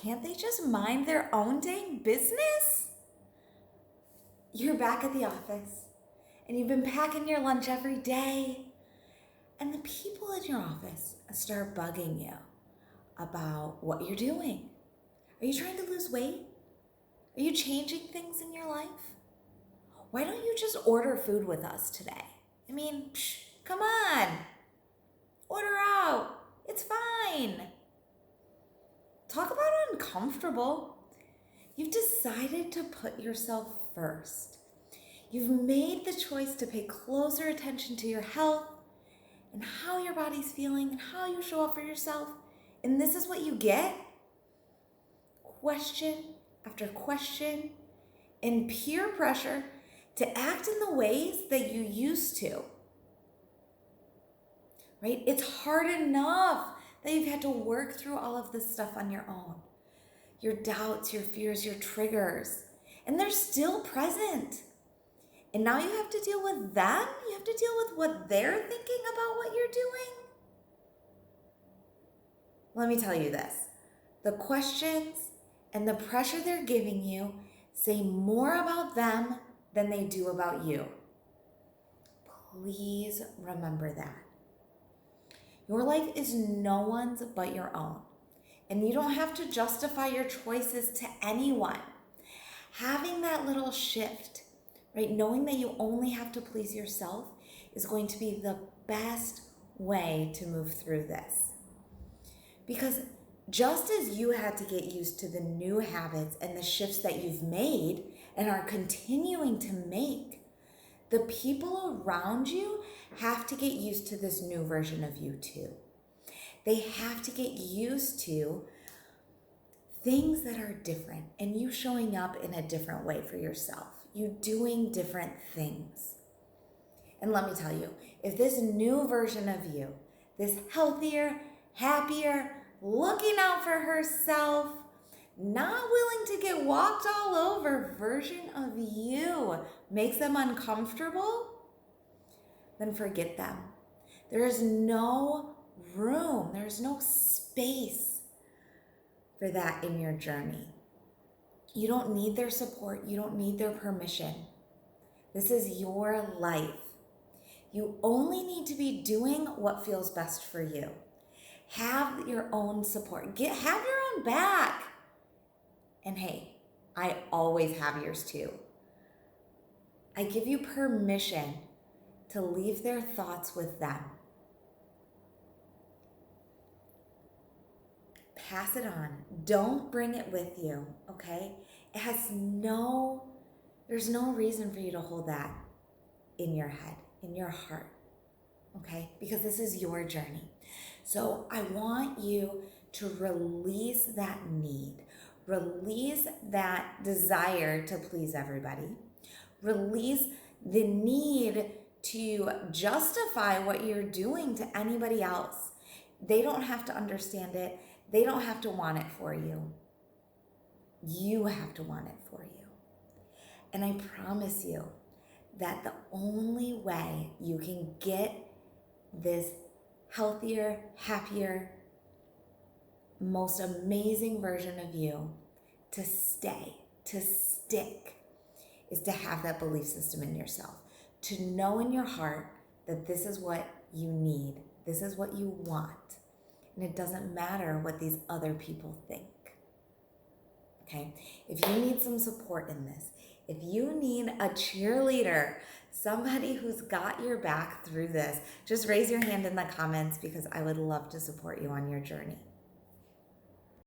can't they just mind their own dang business? You're back at the office and you've been packing your lunch every day, and the people in your office start bugging you about what you're doing. Are you trying to lose weight? Are you changing things in your life? Why don't you just order food with us today? I mean, come on. Order out. It's fine. Talk about uncomfortable. You've decided to put yourself first. You've made the choice to pay closer attention to your health and how your body's feeling and how you show up for yourself. And this is what you get? Question after question and peer pressure to act in the ways that you used to. Right? It's hard enough that you've had to work through all of this stuff on your own. Your doubts, your fears, your triggers, and they're still present. And now you have to deal with them. You have to deal with what they're thinking about what you're doing. Let me tell you this. The questions and the pressure they're giving you say more about them than they do about you. Please remember that. Your life is no one's but your own. And you don't have to justify your choices to anyone. Having that little shift, right, knowing that you only have to please yourself is going to be the best way to move through this. Because just as you had to get used to the new habits and the shifts that you've made and are continuing to make, the people around you have to get used to this new version of you too. They have to get used to things that are different and you showing up in a different way for yourself. You doing different things. And let me tell you, if this new version of you, this healthier, happier, looking out for herself, not willing to get walked all over version of you makes them uncomfortable, then forget them. There is no room, there's no space for that in your journey. You don't need their support, you don't need their permission. This is your life. You only need to be doing what feels best for you. Have your own support. Have your own back. And hey, I always have yours too. I give you permission to leave their thoughts with them. Pass it on. Don't bring it with you, okay? There's no reason for you to hold that in your head, in your heart, okay? Because this is your journey. So I want you to release that need, release that desire to please everybody, release the need to justify what you're doing to anybody else. They don't have to understand it. They don't have to want it for you. You have to want it for you. And I promise you that the only way you can get this healthier, happier, most amazing version of you to stay, to stick, is to have that belief system in yourself. To know in your heart that this is what you need. This is what you want. And it doesn't matter what these other people think. Okay? If you need some support in this, if you need a cheerleader, somebody who's got your back through this, just raise your hand in the comments because I would love to support you on your journey.